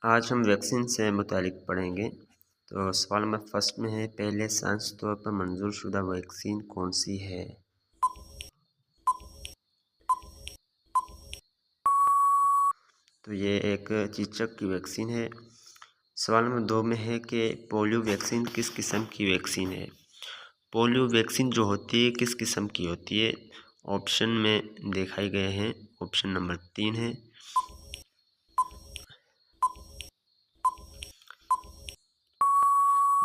आज हम वैक्सीन से मुतालिक पढ़ेंगे। तो सवाल नंबर फर्स्ट में है, पहले साइंस तौर पर मंजूर शुदा वैक्सीन कौन सी है? तो ये एक चेचक की वैक्सीन है। सवाल नंबर दो में है कि पोलियो वैक्सीन किस किस्म की वैक्सीन है? पोलियो वैक्सीन जो होती है किस किस्म की होती है? ऑप्शन में दिखाए गए हैं। ऑप्शन नंबर 3 है।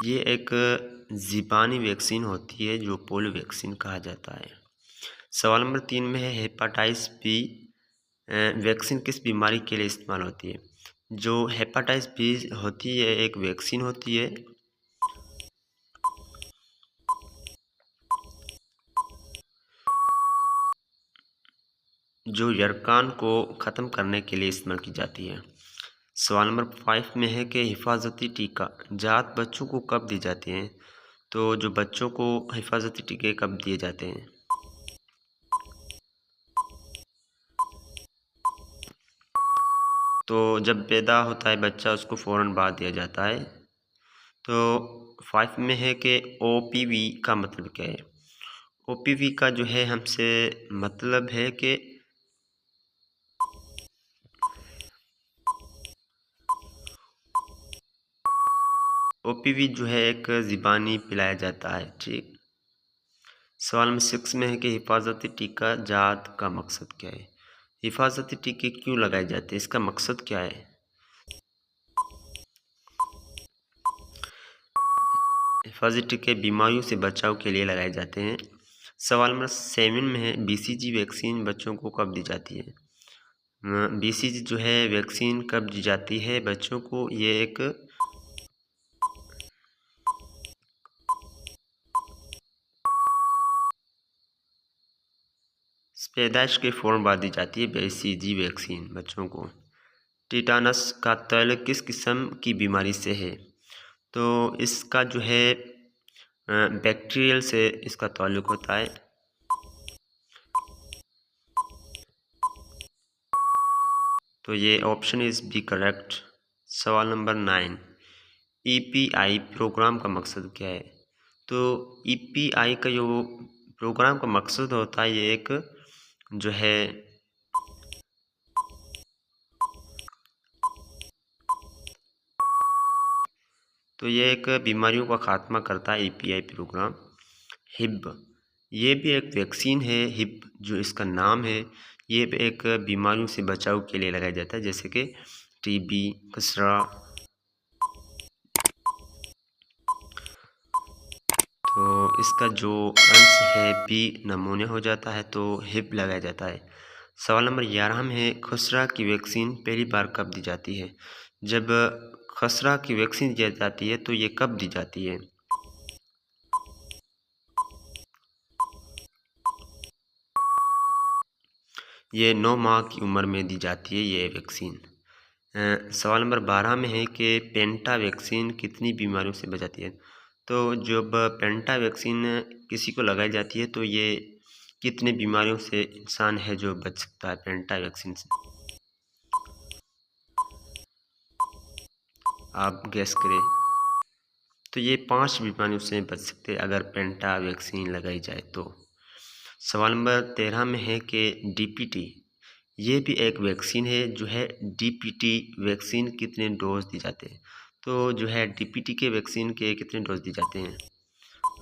ये एक ज़िबानी वैक्सीन होती है जो पोलियो वैक्सीन कहा जाता है। सवाल नंबर 3 में है, हेपेटाइटिस बी वैक्सीन किस बीमारी के लिए इस्तेमाल होती है? जो हेपेटाइटिस बी होती है एक वैक्सीन होती है जो यरकान को ख़त्म करने के लिए इस्तेमाल की जाती है। सवाल नंबर 5 में है कि हिफाजती टीका जात बच्चों को कब दी जाती हैं? तो जो बच्चों को हिफाजती टीके कब दिए जाते हैं? तो जब पैदा होता है बच्चा उसको फ़ौरन बाद दिया जाता है। तो 5 में है कि ओपीवी का मतलब क्या है? ओपीवी का जो है हमसे मतलब है कि ओपीवी जो है एक ज़िबानी पिलाया जाता है। ठीक। सवाल नंबर 6 में है कि हिफाजती टीका जात का मकसद क्या है? हिफाजती टीके क्यों लगाए जाते हैं? इसका मकसद क्या है? हिफाजती टीके बीमारियों से बचाव के लिए लगाए जाते हैं। सवाल नंबर 7 में है, बीसीजी वैक्सीन बच्चों को कब दी जाती है? बीसीजी जो है वैक्सीन कब दी जाती है बच्चों को? ये एक पैदाइश के फ़ौरन बाद दी जाती है बीसीजी वैक्सीन बच्चों को। टिटानस का ताल्लुक किस किस्म की बीमारी से है? तो इसका जो है बैक्टीरियल से इसका ताल्लुक होता है। तो ये ऑप्शन इज़ बी करेक्ट। सवाल नंबर 9, ईपीआई प्रोग्राम का मकसद क्या है? तो ईपीआई का जो प्रोग्राम का मकसद होता है ये एक जो है तो ये एक बीमारियों का खात्मा करता है ईपीआई प्रोग्राम। हिब ये भी एक वैक्सीन है। हिब जो इसका नाम है ये भी एक बीमारियों से बचाव के लिए लगाया जाता है जैसे कि टीबी, खसरा। तो इसका जो अंश है बी नमूने हो जाता है तो हिब लगाया जाता है। सवाल नंबर 11 में है, खसरा की वैक्सीन पहली बार कब दी जाती है? जब खसरा की वैक्सीन दी जाती है तो ये कब दी जाती है? ये 9 माह की उम्र में दी जाती है ये वैक्सीन। सवाल नंबर 12 में है कि पेंटा वैक्सीन कितनी बीमारियों से बचाती है? तो जब पेंटा वैक्सीन किसी को लगाई जाती है तो ये कितने बीमारियों से इंसान है जो बच सकता है पेंटा वैक्सीन से? आप गैस करें। तो ये 5 बीमारियों से बच सकते हैं अगर पेंटा वैक्सीन लगाई जाए तो। सवाल नंबर 13 में है कि डीपीटी ये भी एक वैक्सीन है जो है डीपीटी वैक्सीन कितने डोज दी जाते हैं? तो जो है डीपीटी के वैक्सीन के कितने डोज दिए जाते हैं?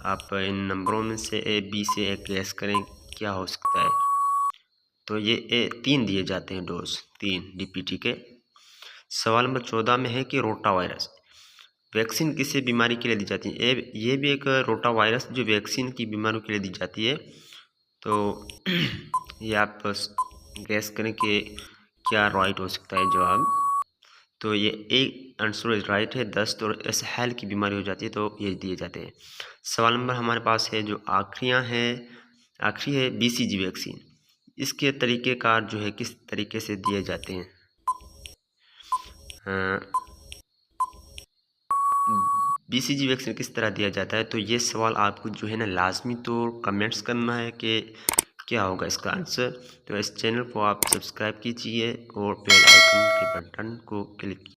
आप इन नंबरों में से ए बी से एक गैस करें क्या हो सकता है? तो ये 3 दिए जाते हैं डोज, 3 डीपीटी के। सवाल नंबर 14 में है कि रोटा वायरस वैक्सीन किसी बीमारी के लिए दी जाती है? ये भी एक रोटा वायरस जो वैक्सीन की बीमारियों के लिए दी जाती है। तो ये आप गैस करें कि क्या राइट हो सकता है जवाब? तो ये एक आंसर राइट है। दस्त और इसहाल की बीमारी हो जाती है तो ये दिए जाते हैं। सवाल नंबर हमारे पास है जो आखिरी है बीसीजी वैक्सीन। इसके तरीक़ेकार जो है किस तरीके से दिए जाते हैं? बीसीजी वैक्सीन किस तरह दिया जाता है? तो ये सवाल आपको जो है ना लाजमी तौर कमेंट्स करना है कि क्या होगा इसका आंसर। तो इस चैनल को आप सब्सक्राइब कीजिए और बेल आइकन के बटन को क्लिक